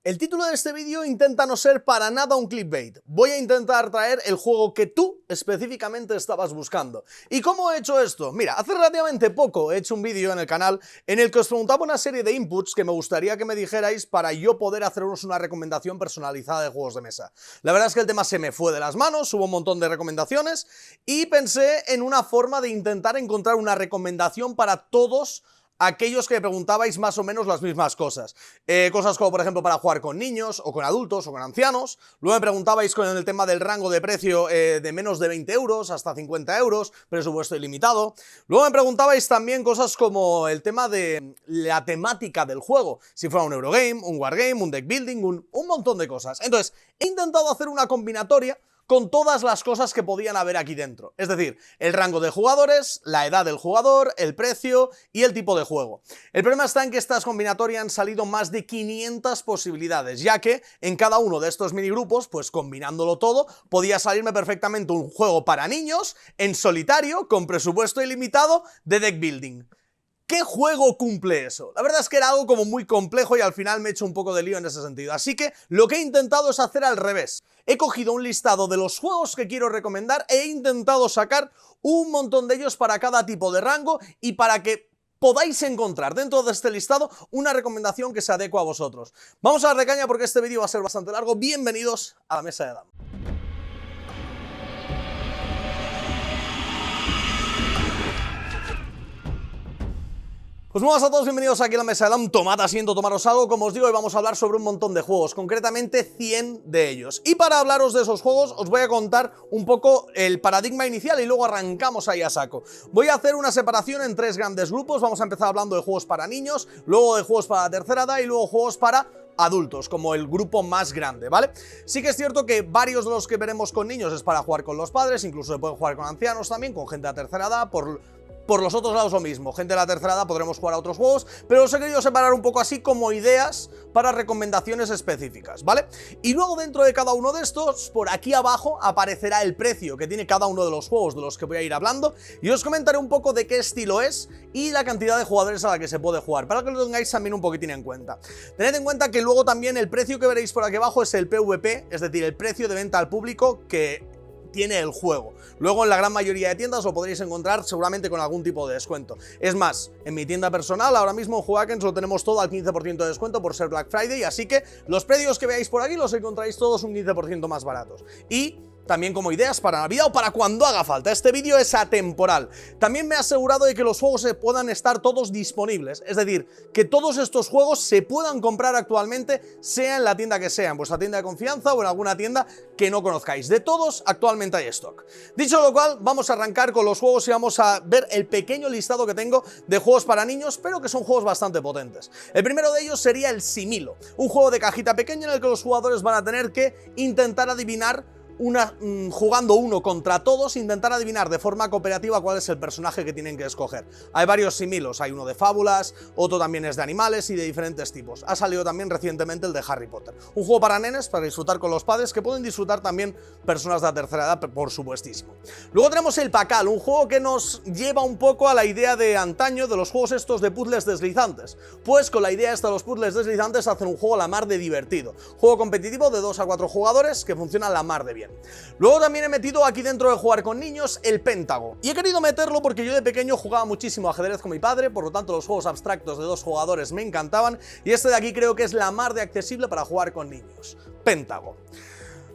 El título de este vídeo intenta no ser para nada un clickbait. Voy a intentar traer el juego que tú específicamente estabas buscando. ¿Y cómo he hecho esto? Mira, hace relativamente poco he hecho un vídeo en el canal en el que os preguntaba una serie de inputs que me gustaría que me dijerais para yo poder haceros una recomendación personalizada de juegos de mesa. La verdad es que el tema se me fue de las manos, hubo un montón de recomendaciones y pensé en una forma de intentar encontrar una recomendación para todos aquellos que me preguntabais más o menos las mismas cosas. Cosas como, por ejemplo, para jugar con niños, o con adultos, o con ancianos. Luego me preguntabais con el tema del rango de precio de menos de 20 euros hasta 50 euros, presupuesto ilimitado. Luego me preguntabais también cosas como el tema de la temática del juego. Si fuera un Eurogame, un Wargame, un deck building, un montón de cosas. Entonces, he intentado hacer una combinatoria con todas las cosas que podían haber aquí dentro, es decir, el rango de jugadores, la edad del jugador, el precio y el tipo de juego. El problema está en que estas combinatorias han salido más de 500 posibilidades, ya que en cada uno de estos minigrupos, pues combinándolo todo, podía salirme perfectamente un juego para niños, en solitario, con presupuesto ilimitado, de deck building. ¿Qué juego cumple eso? La verdad es que era algo como muy complejo y al final me he hecho un poco de lío en ese sentido. Así que lo que he intentado es hacer al revés. He cogido un listado de los juegos que quiero recomendar e he intentado sacar un montón de ellos para cada tipo de rango y para que podáis encontrar dentro de este listado una recomendación que se adecue a vosotros. Vamos a la recaña porque este vídeo va a ser bastante largo. Bienvenidos a la mesa de Adam. Pues buenas a todos, bienvenidos aquí a la mesa de Adam. Tomad asiento, tomaros algo. Como os digo, hoy vamos a hablar sobre un montón de juegos, concretamente 100 de ellos. Y para hablaros de esos juegos os voy a contar un poco el paradigma inicial y luego arrancamos ahí a saco. Voy a hacer una separación en tres grandes grupos. Vamos a empezar hablando de juegos para niños, luego de juegos para la tercera edad y luego juegos para adultos, como el grupo más grande, ¿vale? Sí que es cierto que varios de los que veremos con niños es para jugar con los padres, incluso se pueden jugar con ancianos también, con gente de la tercera edad, por los otros lados lo mismo, gente de la tercera edad podremos jugar a otros juegos, pero os he querido separar un poco así como ideas para recomendaciones específicas, ¿vale? Y luego dentro de cada uno de estos, por aquí abajo aparecerá el precio que tiene cada uno de los juegos de los que voy a ir hablando y os comentaré un poco de qué estilo es y la cantidad de jugadores a la que se puede jugar, para que lo tengáis también un poquitín en cuenta. Tened en cuenta que luego también el precio que veréis por aquí abajo es el PVP, es decir, el precio de venta al público que tiene el juego. Luego en la gran mayoría de tiendas lo podréis encontrar seguramente con algún tipo de descuento. Es más, en mi tienda personal ahora mismo en Juegakens lo tenemos todo al 15% de descuento por ser Black Friday, así que los precios que veáis por aquí los encontráis todos un 15% más baratos. Y también como ideas para Navidad o para cuando haga falta. Este vídeo es atemporal. También me he asegurado de que los juegos se puedan estar todos disponibles, es decir, que todos estos juegos se puedan comprar actualmente, sea en la tienda que sea, en vuestra tienda de confianza o en alguna tienda que no conozcáis. De todos, actualmente hay stock. Dicho lo cual, vamos a arrancar con los juegos y vamos a ver el pequeño listado que tengo de juegos para niños, pero que son juegos bastante potentes. El primero de ellos sería el Similo, un juego de cajita pequeña en el que los jugadores van a tener que intentar adivinar jugando uno contra todos, intentar adivinar de forma cooperativa cuál es el personaje que tienen que escoger. Hay varios similos, hay uno de fábulas, otro también es de animales y de diferentes tipos. Ha salido también recientemente el de Harry Potter. Un juego para nenes, para disfrutar con los padres, que pueden disfrutar también personas de la tercera edad, por supuestísimo. Luego tenemos el Pakal, un juego que nos lleva un poco a la idea de antaño de los juegos estos de puzzles deslizantes. Pues con la idea esta de los puzzles deslizantes hacen un juego a la mar de divertido. Juego competitivo de 2 a 4 jugadores que funciona a la mar de bien. Luego también he metido aquí dentro de jugar con niños el Péntago. Y he querido meterlo porque yo de pequeño jugaba muchísimo ajedrez con mi padre, por lo tanto los juegos abstractos de 2 jugadores me encantaban y este de aquí creo que es la mar de accesible para jugar con niños. Péntago.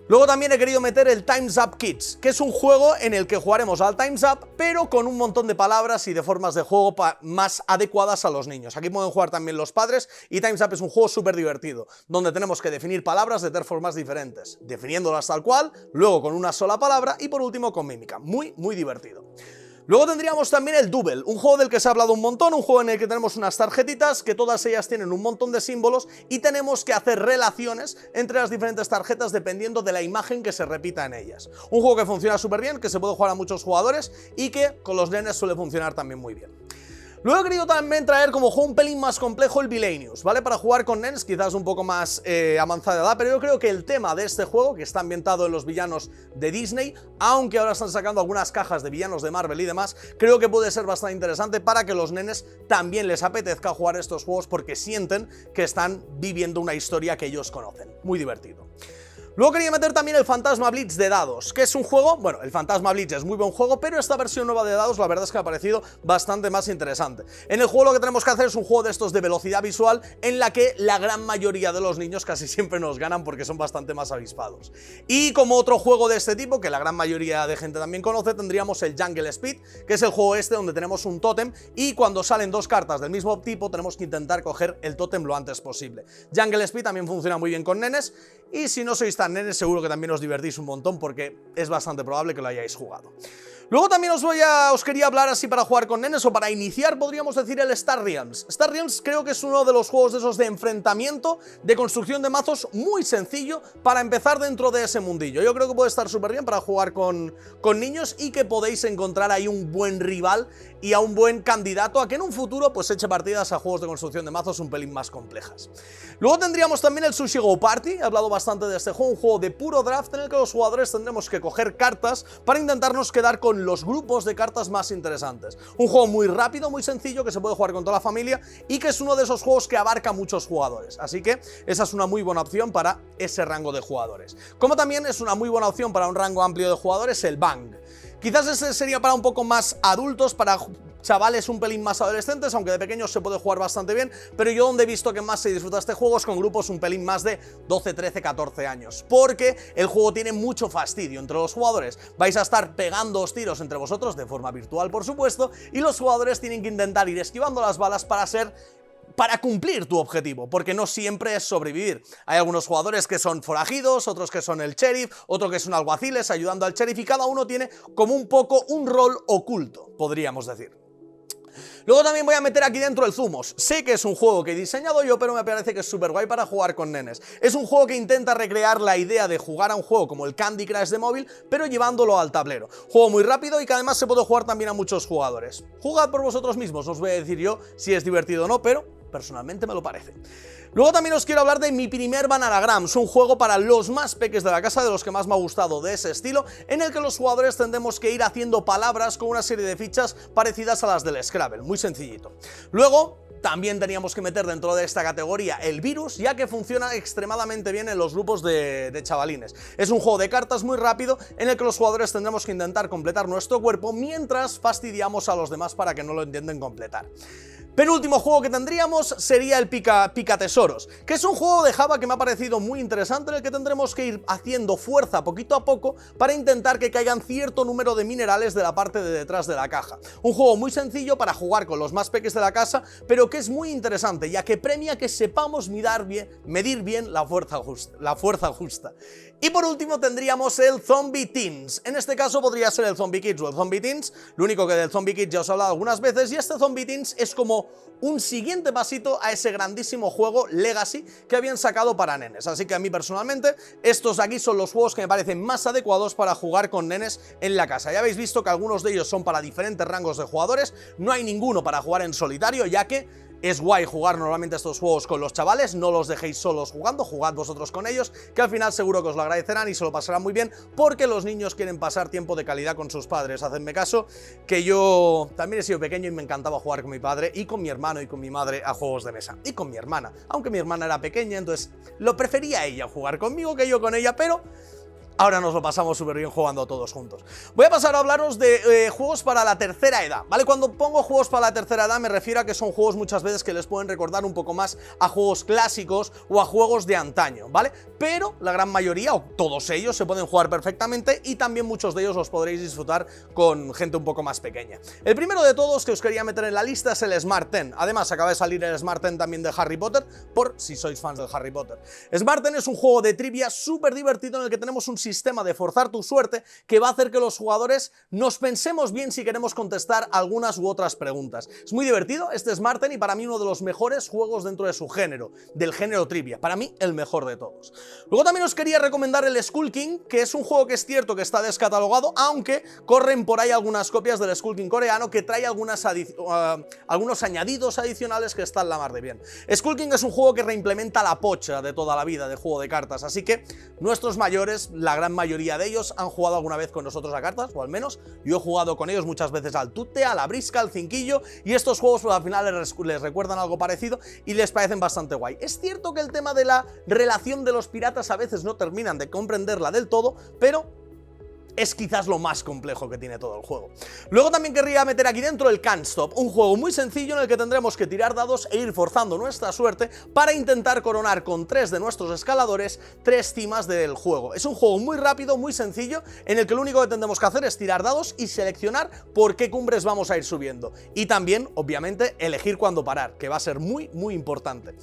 Luego también he querido meter el Time's Up Kids, que es un juego en el que jugaremos al Time's Up, pero con un montón de palabras y de formas de juego más adecuadas a los niños. Aquí pueden jugar también los padres y Time's Up es un juego súper divertido, donde tenemos que definir palabras de 3 formas diferentes, definiéndolas tal cual, luego con una sola palabra y por último con mímica. Muy, muy divertido. Luego tendríamos también el Double, un juego del que se ha hablado un montón, un juego en el que tenemos unas tarjetitas que todas ellas tienen un montón de símbolos y tenemos que hacer relaciones entre las diferentes tarjetas dependiendo de la imagen que se repita en ellas. Un juego que funciona súper bien, que se puede jugar a muchos jugadores y que con los nenes suele funcionar también muy bien. Luego he querido también traer como juego un pelín más complejo el Villainous, ¿vale? Para jugar con nenes, quizás un poco más avanzada de edad, pero yo creo que el tema de este juego, que está ambientado en los villanos de Disney, aunque ahora están sacando algunas cajas de villanos de Marvel y demás, creo que puede ser bastante interesante para que los nenes también les apetezca jugar estos juegos porque sienten que están viviendo una historia que ellos conocen. Muy divertido. Luego quería meter también el Fantasma Blitz de dados, que es un juego, bueno, el Fantasma Blitz es muy buen juego, pero esta versión nueva de dados la verdad es que me ha parecido bastante más interesante. En el juego lo que tenemos que hacer es un juego de estos de velocidad visual, en la que la gran mayoría de los niños casi siempre nos ganan porque son bastante más avispados. Y como otro juego de este tipo, que la gran mayoría de gente también conoce, tendríamos el Jungle Speed, que es el juego este donde tenemos un tótem y cuando salen dos cartas del mismo tipo tenemos que intentar coger el tótem lo antes posible. Jungle Speed también funciona muy bien con nenes, y si no sois tan nenes seguro que también os divertís un montón porque es bastante probable que lo hayáis jugado. Luego también os quería hablar así para jugar con nenes o para iniciar, podríamos decir, el Star Realms. Star Realms creo que es uno de los juegos de esos de enfrentamiento, de construcción de mazos muy sencillo para empezar dentro de ese mundillo. Yo creo que puede estar súper bien para jugar con niños y que podéis encontrar ahí un buen rival y a un buen candidato a que en un futuro pues eche partidas a juegos de construcción de mazos un pelín más complejas. Luego tendríamos también el Sushi Go Party, he hablado bastante de este juego, un juego de puro draft en el que los jugadores tendremos que coger cartas para intentarnos quedar con los grupos de cartas más interesantes. Un juego muy rápido, muy sencillo, que se puede jugar con toda la familia y que es uno de esos juegos que abarca a muchos jugadores, así que esa es una muy buena opción para ese rango de jugadores. Como también es una muy buena opción para un rango amplio de jugadores el Bang. Quizás ese sería para un poco más adultos, para chavales un pelín más adolescentes, aunque de pequeños se puede jugar bastante bien, pero yo donde he visto que más se disfruta este juego es con grupos un pelín más de 12, 13, 14 años, porque el juego tiene mucho fastidio entre los jugadores, vais a estar pegándoos tiros entre vosotros, de forma virtual por supuesto, y los jugadores tienen que intentar ir esquivando las balas para cumplir tu objetivo, porque no siempre es sobrevivir. Hay algunos jugadores que son forajidos, otros que son el sheriff, otro que son alguaciles ayudando al sheriff y cada uno tiene como un poco un rol oculto, podríamos decir. Luego también voy a meter aquí dentro el Zumos. Sé que es un juego que he diseñado yo, pero me parece que es súper guay para jugar con nenes. Es un juego que intenta recrear la idea de jugar a un juego como el Candy Crush de móvil, pero llevándolo al tablero. Juego muy rápido y que además se puede jugar también a muchos jugadores. Jugad por vosotros mismos, no os voy a decir yo si es divertido o no, pero personalmente me lo parece. Luego también os quiero hablar de mi primer Bananagrams, un juego para los más peques de la casa, de los que más me ha gustado de ese estilo, en el que los jugadores tendremos que ir haciendo palabras con una serie de fichas parecidas a las del Scrabble, muy sencillito. Luego también teníamos que meter dentro de esta categoría el Virus, ya que funciona extremadamente bien en los grupos de chavalines. Es un juego de cartas muy rápido en el que los jugadores tendremos que intentar completar nuestro cuerpo mientras fastidiamos a los demás para que no lo intenten completar. Penúltimo juego que tendríamos sería el Pica Tesoros, que es un juego de Java que me ha parecido muy interesante, en el que tendremos que ir haciendo fuerza poquito a poco para intentar que caigan cierto número de minerales de la parte de detrás de la caja. Un juego muy sencillo para jugar con los más peques de la casa, pero que es muy interesante, ya que premia que sepamos medir bien la fuerza justa. Y por último tendríamos el Zombie Teens. En este caso podría ser el Zombie Kids o el Zombie Teens, lo único que del Zombie Kids ya os he hablado algunas veces, y este Zombie Teens es como un siguiente pasito a ese grandísimo juego Legacy que habían sacado para nenes. Así que a mí personalmente estos de aquí son los juegos que me parecen más adecuados para jugar con nenes en la casa. Ya habéis visto que algunos de ellos son para diferentes rangos de jugadores, no hay ninguno para jugar en solitario, ya que es guay jugar normalmente estos juegos con los chavales, no los dejéis solos jugando, jugad vosotros con ellos, que al final seguro que os lo agradecerán y se lo pasarán muy bien, porque los niños quieren pasar tiempo de calidad con sus padres. Hacedme caso, que yo también he sido pequeño y me encantaba jugar con mi padre y con mi hermano y con mi madre a juegos de mesa, y con mi hermana, aunque mi hermana era pequeña, entonces lo prefería ella jugar conmigo que yo con ella, pero ahora nos lo pasamos súper bien jugando todos juntos. Voy a pasar a hablaros de juegos para la tercera edad, ¿vale? Cuando pongo juegos para la tercera edad me refiero a que son juegos muchas veces que les pueden recordar un poco más a juegos clásicos o a juegos de antaño, ¿vale? Pero la gran mayoría, o todos ellos, se pueden jugar perfectamente y también muchos de ellos los podréis disfrutar con gente un poco más pequeña. El primero de todos que os quería meter en la lista es el Smart 10. Además, acaba de salir el Smart 10 también de Harry Potter, por si sois fans de Harry Potter. Smart 10 es un juego de trivia súper divertido en el que tenemos un sistema de forzar tu suerte que va a hacer que los jugadores nos pensemos bien si queremos contestar algunas u otras preguntas. Es muy divertido, este es Marten y para mí uno de los mejores juegos dentro de su género, del género trivia, para mí el mejor de todos. Luego también os quería recomendar el Skull King, que es un juego que es cierto que está descatalogado, aunque corren por ahí algunas copias del Skull King coreano que trae algunos añadidos adicionales que están la mar de bien. Skull King es un juego que reimplementa la pocha de toda la vida de juego de cartas, así que nuestros mayores, la gran mayoría de ellos, han jugado alguna vez con nosotros a cartas, o al menos yo he jugado con ellos muchas veces al tute, a la brisca, al cinquillo, y estos juegos pues, al final les recuerdan algo parecido y les parecen bastante guay. Es cierto que el tema de la relación de los piratas a veces no terminan de comprenderla del todo, pero es quizás lo más complejo que tiene todo el juego. Luego también querría meter aquí dentro el Can't Stop, un juego muy sencillo en el que tendremos que tirar dados e ir forzando nuestra suerte para intentar coronar con 3 de nuestros escaladores 3 cimas del juego. Es un juego muy rápido, muy sencillo, en el que lo único que tendremos que hacer es tirar dados y seleccionar por qué cumbres vamos a ir subiendo. Y también, obviamente, elegir cuándo parar, que va a ser muy, muy importante.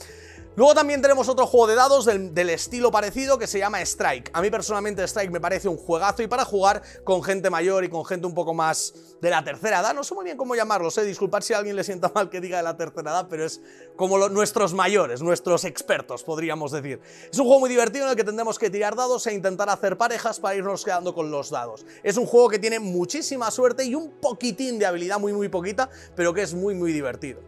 Luego también tenemos otro juego de dados del estilo parecido que se llama Strike. A mí personalmente Strike me parece un juegazo y para jugar con gente mayor y con gente un poco más de la tercera edad, no sé muy bien cómo llamarlos, disculpad si a alguien le sienta mal que diga de la tercera edad, pero es como nuestros mayores, nuestros expertos podríamos decir. Es un juego muy divertido en el que tendremos que tirar dados e intentar hacer parejas para irnos quedando con los dados. Es un juego que tiene muchísima suerte y un poquitín de habilidad, muy poquita, pero que es muy divertido.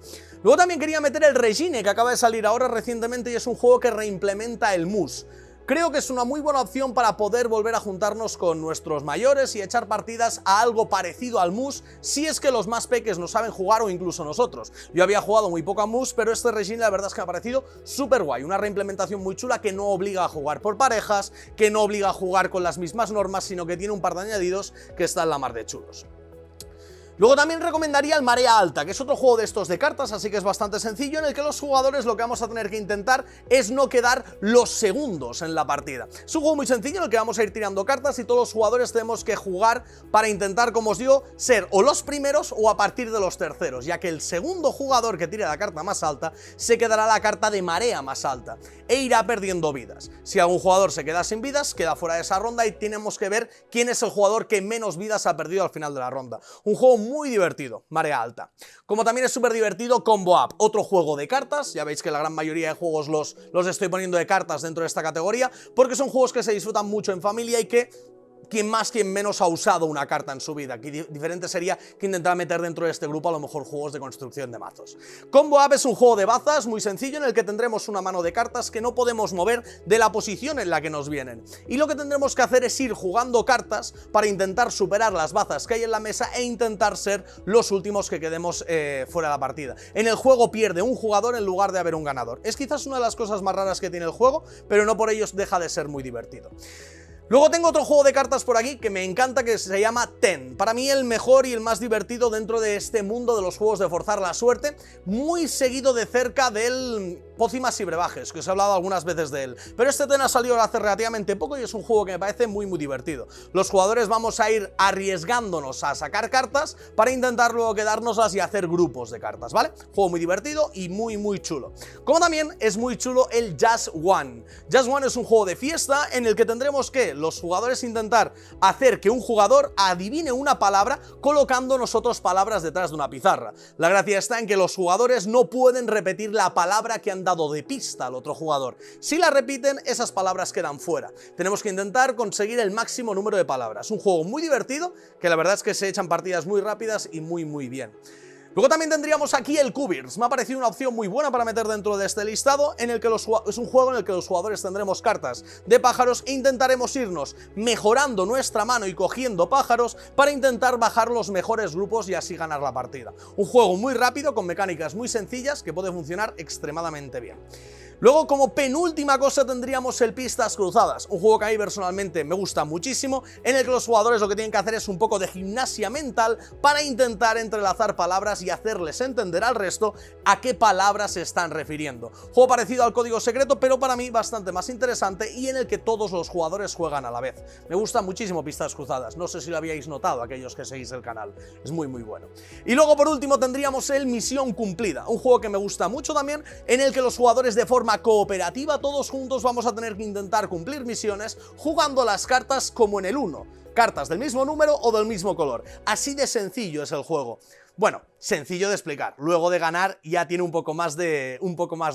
Luego también quería meter el Regine, que acaba de salir ahora recientemente y es un juego que reimplementa el mus. Creo que es una muy buena opción para poder volver a juntarnos con nuestros mayores y echar partidas a algo parecido al mus, si es que los más peques no saben jugar o incluso nosotros. Yo había jugado muy poco a mus, pero este Regine la verdad es que me ha parecido súper guay, una reimplementación muy chula que no obliga a jugar por parejas, que no obliga a jugar con las mismas normas, sino que tiene un par de añadidos que están la mar de chulos. Luego también recomendaría el Marea Alta, que es otro juego de estos de cartas, así que es bastante sencillo, en el que los jugadores lo que vamos a tener que intentar es no quedar los segundos en la partida. Es un juego muy sencillo en el que vamos a ir tirando cartas y todos los jugadores tenemos que jugar para intentar, como os digo, ser o los primeros o a partir de los terceros, ya que el segundo jugador que tire la carta más alta se quedará la carta de marea más alta e irá perdiendo vidas. Si algún jugador se queda sin vidas, queda fuera de esa ronda y tenemos que ver quién es el jugador que menos vidas ha perdido al final de la ronda. Un juego muy divertido, Marea Alta. Como también es súper divertido Combo Up, otro juego de cartas. Ya veis que la gran mayoría de juegos los estoy poniendo de cartas dentro de esta categoría, porque son juegos que se disfrutan mucho en familia y que quien más, quien menos ha usado una carta en su vida. Aquí diferente sería que intentar meter dentro de este grupo a lo mejor juegos de construcción de mazos. Combo Up es un juego de bazas muy sencillo en el que tendremos una mano de cartas que no podemos mover de la posición en la que nos vienen. Y lo que tendremos que hacer es ir jugando cartas para intentar superar las bazas que hay en la mesa e intentar ser los últimos que quedemos fuera de la partida. En el juego pierde un jugador en lugar de haber un ganador. Es quizás una de las cosas más raras que tiene el juego, pero no por ello deja de ser muy divertido. Luego tengo otro juego de cartas por aquí que me encanta, que se llama Ten. Para mí el mejor y el más divertido dentro de este mundo de los juegos de forzar la suerte, muy seguido de cerca del Pócimas y Brebajes, que os he hablado algunas veces de él. Pero este Ten ha salido hace relativamente poco y es un juego que me parece muy divertido. Los jugadores vamos a ir arriesgándonos a sacar cartas para intentar luego quedárnoslas y hacer grupos de cartas, ¿vale? Juego muy divertido y muy chulo. Como también es muy chulo el Just One. Just One es un juego de fiesta en el que tendremos que los jugadores intentar hacer que un jugador adivine una palabra colocando nosotros palabras detrás de una pizarra. La gracia está en que los jugadores no pueden repetir la palabra que han dado de pista al otro jugador. Si la repiten, esas palabras quedan fuera. Tenemos que intentar conseguir el máximo número de palabras. Un juego muy divertido, que la verdad es que se echan partidas muy rápidas y muy bien. Luego también tendríamos aquí el Cubirs. Me ha parecido una opción muy buena para meter dentro de este listado, en el que es un juego en el que los jugadores tendremos cartas de pájaros e intentaremos irnos mejorando nuestra mano y cogiendo pájaros para intentar bajar los mejores grupos y así ganar la partida. Un juego muy rápido, con mecánicas muy sencillas, que puede funcionar extremadamente bien. Luego, como penúltima cosa, tendríamos el Pistas Cruzadas, un juego que a mí personalmente me gusta muchísimo, en el que los jugadores lo que tienen que hacer es un poco de gimnasia mental para intentar entrelazar palabras y hacerles entender al resto a qué palabras se están refiriendo. Juego parecido al Código Secreto, pero para mí bastante más interesante y en el que todos los jugadores juegan a la vez. Me gusta muchísimo Pistas Cruzadas, no sé si lo habíais notado aquellos que seguís el canal, es muy bueno. Y luego, por último, tendríamos el Misión Cumplida, un juego que me gusta mucho también, en el que los jugadores de forma forma cooperativa, todos juntos vamos a tener que intentar cumplir misiones jugando las cartas como en el Uno. Cartas del mismo número o del mismo color. Así de sencillo es el juego. Bueno, sencillo de explicar, luego de ganar ya tiene un poco más de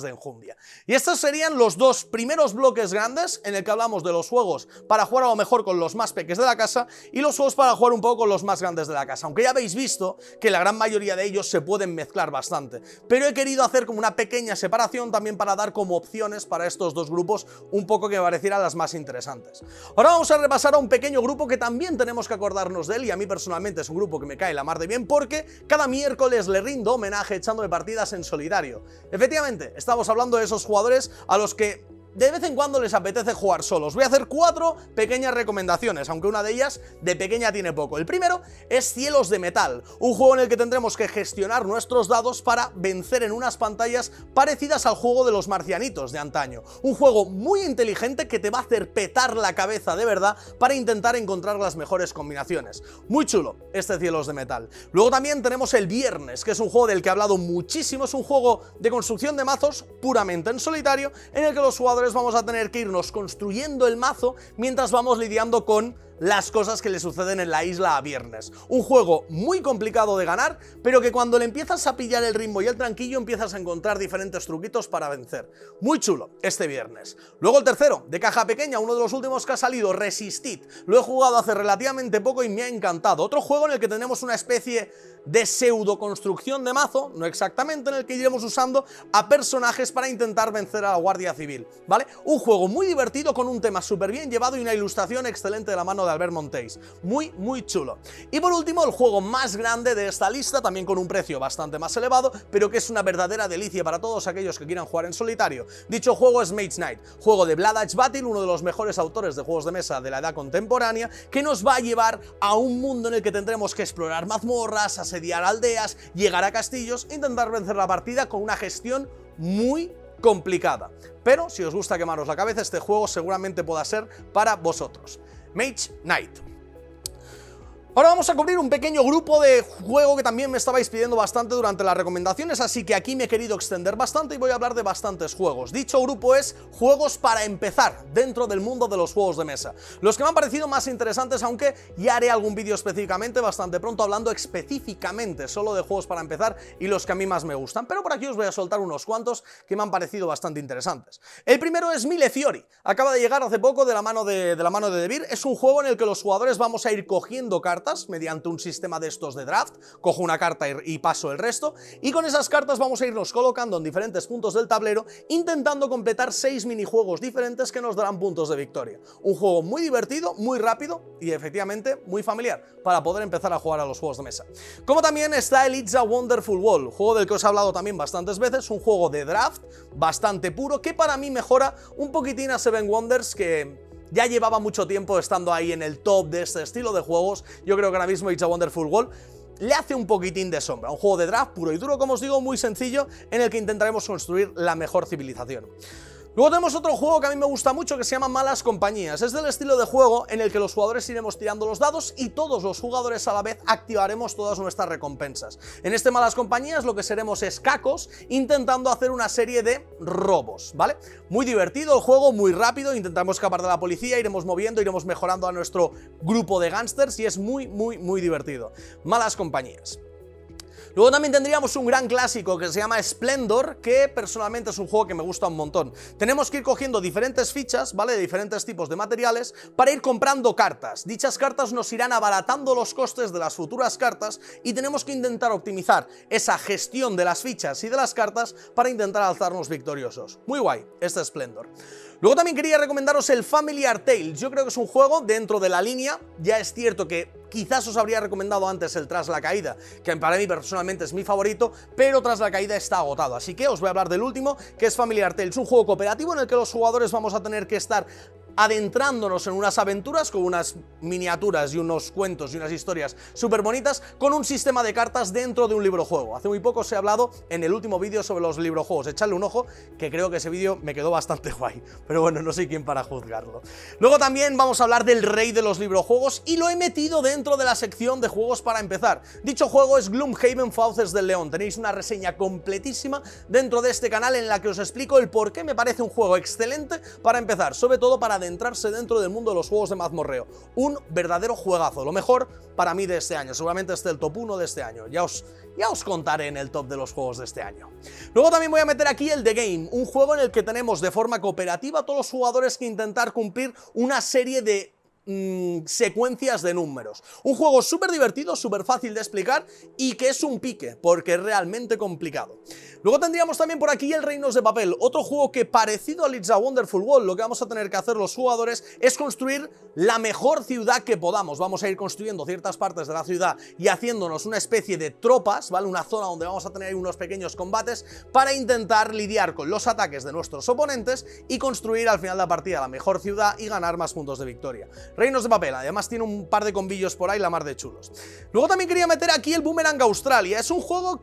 enjundia. Y estos serían los dos primeros bloques grandes en el que hablamos de los juegos para jugar a lo mejor con los más peques de la casa y los juegos para jugar un poco con los más grandes de la casa, aunque ya habéis visto que la gran mayoría de ellos se pueden mezclar bastante, pero he querido hacer como una pequeña separación también para dar como opciones para estos dos grupos un poco que me parecieran las más interesantes. Ahora vamos a repasar a un pequeño grupo que también tenemos que acordarnos de él y a mí personalmente es un grupo que me cae la mar de bien porque cada miércoles le rindo homenaje echándome partidas en solitario. Efectivamente, estamos hablando de esos jugadores a los que de vez en cuando les apetece jugar solos. Voy a hacer 4 pequeñas recomendaciones, aunque una de ellas de pequeña tiene poco. El primero es Cielos de Metal, un juego en el que tendremos que gestionar nuestros dados para vencer en unas pantallas parecidas al juego de los marcianitos de antaño. Un juego muy inteligente que te va a hacer petar la cabeza de verdad para intentar encontrar las mejores combinaciones. Muy chulo este Cielos de Metal. Luego también tenemos el Viernes, que es un juego del que he hablado muchísimo. Es un juego de construcción de mazos puramente en solitario, en el que los jugadores vamos a tener que irnos construyendo el mazo mientras vamos lidiando con las cosas que le suceden en la isla a Viernes. Un juego muy complicado de ganar, pero que cuando le empiezas a pillar el ritmo y el tranquillo empiezas a encontrar diferentes truquitos para vencer. Muy chulo este Viernes. Luego el tercero, de caja pequeña, uno de los últimos que ha salido, Resistid. Lo he jugado hace relativamente poco y me ha encantado. Otro juego en el que tenemos una especie de pseudo construcción de mazo, no exactamente, en el que iremos usando a personajes para intentar vencer a la Guardia Civil, ¿vale? Un juego muy divertido con un tema súper bien llevado y una ilustración excelente de la mano de Albert Montéis. Muy, muy chulo. Y por último, el juego más grande de esta lista, también con un precio bastante más elevado, pero que es una verdadera delicia para todos aquellos que quieran jugar en solitario. Dicho juego es Mage Knight, juego de Blood Edge Battle, uno de los mejores autores de juegos de mesa de la edad contemporánea, que nos va a llevar a un mundo en el que tendremos que explorar mazmorras, asediar aldeas, llegar a castillos, intentar vencer la partida con una gestión muy complicada. Pero si os gusta quemaros la cabeza, este juego seguramente pueda ser para vosotros. Mage Knight. Ahora vamos a cubrir un pequeño grupo de juego que también me estabais pidiendo bastante durante las recomendaciones, así que aquí me he querido extender bastante y voy a hablar de bastantes juegos. Dicho grupo es juegos para empezar dentro del mundo de los juegos de mesa. Los que me han parecido más interesantes, aunque ya haré algún vídeo específicamente bastante pronto hablando específicamente solo de juegos para empezar y los que a mí más me gustan, pero por aquí os voy a soltar unos cuantos que me han parecido bastante interesantes. El primero es Mille Fiori, acaba de llegar hace poco de la mano de Devir. Es un juego en el que los jugadores vamos a ir cogiendo cartas mediante un sistema de estos de draft, cojo una carta y paso el resto, y con esas cartas vamos a irnos colocando en diferentes puntos del tablero, intentando completar 6 minijuegos diferentes que nos darán puntos de victoria. Un juego muy divertido, muy rápido y efectivamente muy familiar para poder empezar a jugar a los juegos de mesa. Como también está el It's a Wonderful World, juego del que os he hablado también bastantes veces, un juego de draft bastante puro que para mí mejora un poquitín a Seven Wonders, que ya llevaba mucho tiempo estando ahí en el top de este estilo de juegos. Yo creo que ahora mismo It's a Wonderful World le hace un poquitín de sombra. Un juego de draft puro y duro, como os digo, muy sencillo, en el que intentaremos construir la mejor civilización. Luego tenemos otro juego que a mí me gusta mucho que se llama Malas Compañías. Es del estilo de juego en el que los jugadores iremos tirando los dados y todos los jugadores a la vez activaremos todas nuestras recompensas. En este Malas Compañías lo que seremos es cacos intentando hacer una serie de robos, ¿vale? Muy divertido el juego, muy rápido, intentamos escapar de la policía, iremos moviendo, iremos mejorando a nuestro grupo de gángsters y es muy, muy, muy divertido. Malas Compañías. Luego también tendríamos un gran clásico que se llama Splendor, que personalmente es un juego que me gusta un montón. Tenemos que ir cogiendo diferentes fichas, ¿vale? De diferentes tipos de materiales para ir comprando cartas. Dichas cartas nos irán abaratando los costes de las futuras cartas y tenemos que intentar optimizar esa gestión de las fichas y de las cartas para intentar alzarnos victoriosos. Muy guay, este Splendor. Luego también quería recomendaros el Familiar Tales. Yo creo que es un juego dentro de la línea. Ya es cierto que quizás os habría recomendado antes el Tras la Caída, que para mí personalmente es mi favorito, pero Tras la Caída está agotado. Así que os voy a hablar del último, que es Familiar Tales, un juego cooperativo en el que los jugadores vamos a tener que estar adentrándonos en unas aventuras con unas miniaturas y unos cuentos y unas historias súper bonitas con un sistema de cartas dentro de un librojuego. Hace muy poco os he hablado en el último vídeo sobre los librojuegos, echadle un ojo, que creo que ese vídeo me quedó bastante guay, pero bueno, no soy quien para juzgarlo. Luego también vamos a hablar del rey de los librojuegos y lo he metido dentro de la sección de juegos para empezar. Dicho juego es Gloomhaven Fauces del León. Tenéis una reseña completísima dentro de este canal en la que os explico el por qué me parece un juego excelente para empezar, sobre todo para adentrarse dentro del mundo de los juegos de mazmorreo. Un verdadero juegazo, lo mejor para mí de este año, seguramente esté el top 1 de este año, ya os contaré en el top de los juegos de este año. Luego también voy a meter aquí el The Game, un juego en el que tenemos de forma cooperativa a todos los jugadores que intentar cumplir una serie de secuencias de números. Un juego súper divertido, súper fácil de explicar y que es un pique, porque es realmente complicado. Luego tendríamos también por aquí el Reinos de Papel, otro juego que parecido a It's a Wonderful World, lo que vamos a tener que hacer los jugadores es construir la mejor ciudad que podamos. Vamos a ir construyendo ciertas partes de la ciudad y haciéndonos una especie de tropas, ¿vale? Una zona donde vamos a tener unos pequeños combates para intentar lidiar con los ataques de nuestros oponentes y construir al final de la partida la mejor ciudad y ganar más puntos de victoria. Reinos de Papel, además tiene un par de combillos por ahí la mar de chulos. Luego también quería meter aquí el Boomerang Australia, es un juego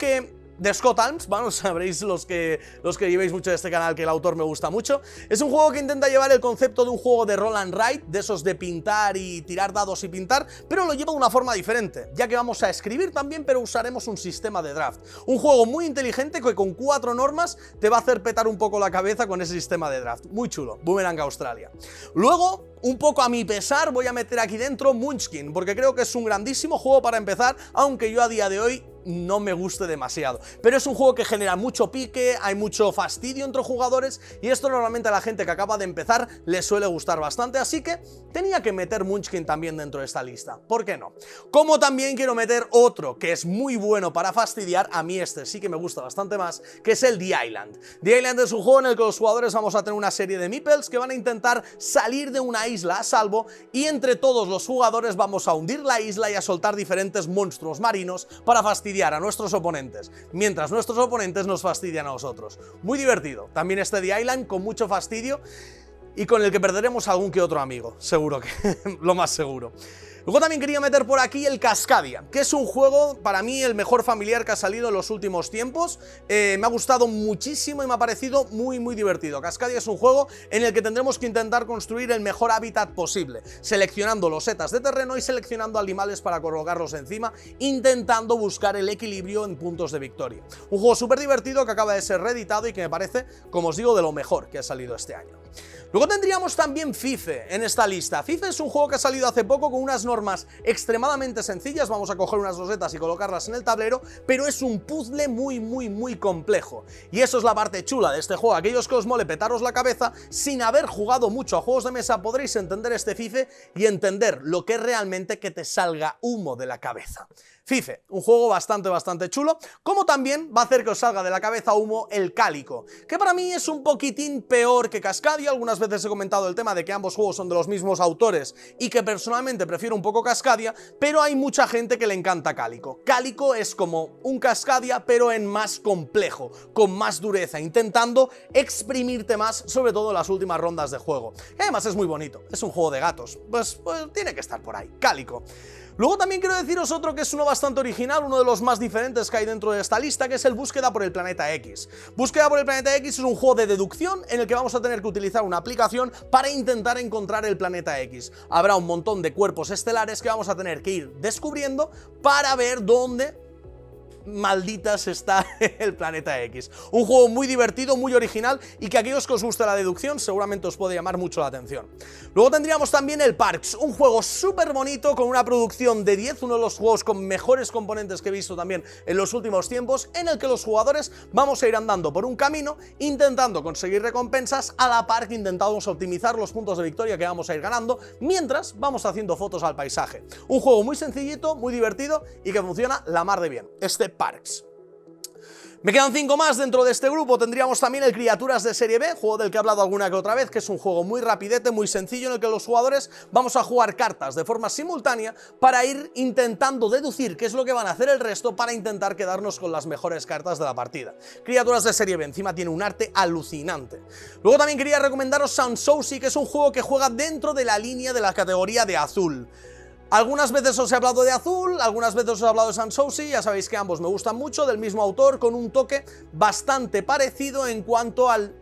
de Scott Almes, bueno, sabréis los que llevéis mucho de este canal que el autor me gusta mucho. Es un juego que intenta llevar el concepto de un juego de roll and write, de esos de pintar y tirar dados y pintar, pero lo lleva de una forma diferente, ya que vamos a escribir también, pero usaremos un sistema de draft. Un juego muy inteligente que con 4 normas te va a hacer petar un poco la cabeza con ese sistema de draft. Muy chulo, Boomerang Australia. Luego, un poco a mi pesar, voy a meter aquí dentro Munchkin, porque creo que es un grandísimo juego para empezar, aunque yo a día de hoy no me guste demasiado, pero es un juego que genera mucho pique, hay mucho fastidio entre jugadores y esto normalmente a la gente que acaba de empezar le suele gustar bastante, así que tenía que meter Munchkin también dentro de esta lista, ¿por qué no? Como también quiero meter otro que es muy bueno para fastidiar, a mí este sí que me gusta bastante más, que es el The Island. The Island es un juego en el que los jugadores vamos a tener una serie de meeples que van a intentar salir de una isla a salvo y entre todos los jugadores vamos a hundir la isla y a soltar diferentes monstruos marinos para fastidiar a nuestros oponentes, mientras nuestros oponentes nos fastidian a nosotros. Muy divertido. También este The Island con mucho fastidio y con el que perderemos algún que otro amigo, seguro que, lo más seguro. Luego también quería meter por aquí el Cascadia, que es un juego, para mí, el mejor familiar que ha salido en los últimos tiempos. Me ha gustado muchísimo y me ha parecido muy divertido. Cascadia es un juego en el que tendremos que intentar construir el mejor hábitat posible, seleccionando losetas de terreno y seleccionando animales para colocarlos encima, intentando buscar el equilibrio en puntos de victoria. Un juego súper divertido que acaba de ser reeditado y que me parece, como os digo, de lo mejor que ha salido este año. Luego tendríamos también FIFA en esta lista. FIFA es un juego que ha salido hace poco con unas normas extremadamente sencillas, vamos a coger unas losetas y colocarlas en el tablero, pero es un puzzle muy complejo. Y eso es la parte chula de este juego. Aquellos que os mole petaros la cabeza, sin haber jugado mucho a juegos de mesa, podréis entender este FIFA y entender lo que es realmente que te salga humo de la cabeza. FIFA, un juego bastante chulo, como también va a hacer que os salga de la cabeza humo el Cálico, que para mí es un poquitín peor que Cascadia. Algunas veces he comentado el tema de que ambos juegos son de los mismos autores y que personalmente prefiero un poco Cascadia, pero hay mucha gente que le encanta Cálico. Cálico es como un Cascadia, pero en más complejo, con más dureza, intentando exprimirte más, sobre todo en las últimas rondas de juego. Y además es muy bonito, es un juego de gatos, pues tiene que estar por ahí, Cálico. Luego también quiero deciros otro que es uno bastante original, uno de los más diferentes que hay dentro de esta lista, que es el Búsqueda por el Planeta X. Búsqueda por el Planeta X es un juego de deducción en el que vamos a tener que utilizar una aplicación para intentar encontrar el planeta X. Habrá un montón de cuerpos estelares que vamos a tener que ir descubriendo para ver dónde malditas está el planeta X. Un juego muy divertido, muy original y que a aquellos que os guste la deducción seguramente os puede llamar mucho la atención. Luego tendríamos también el Parks, un juego súper bonito con una producción de 10, uno de los juegos con mejores componentes que he visto también en los últimos tiempos, en el que los jugadores vamos a ir andando por un camino intentando conseguir recompensas a la par que intentamos optimizar los puntos de victoria que vamos a ir ganando mientras vamos haciendo fotos al paisaje. Un juego muy sencillito, muy divertido y que funciona la mar de bien. Parks. Me quedan 5 más dentro de este grupo. Tendríamos también el Criaturas de Serie B, juego del que he hablado alguna que otra vez, que es un juego muy rapidete, muy sencillo, en el que los jugadores vamos a jugar cartas de forma simultánea para ir intentando deducir qué es lo que van a hacer el resto para intentar quedarnos con las mejores cartas de la partida. Criaturas de Serie B, encima tiene un arte alucinante. Luego también quería recomendaros Sanssouci, que es un juego que juega dentro de la línea de la categoría de azul. Algunas veces os he hablado de azul, algunas veces os he hablado de Sanssouci, ya sabéis que ambos me gustan mucho, del mismo autor, con un toque bastante parecido en cuanto al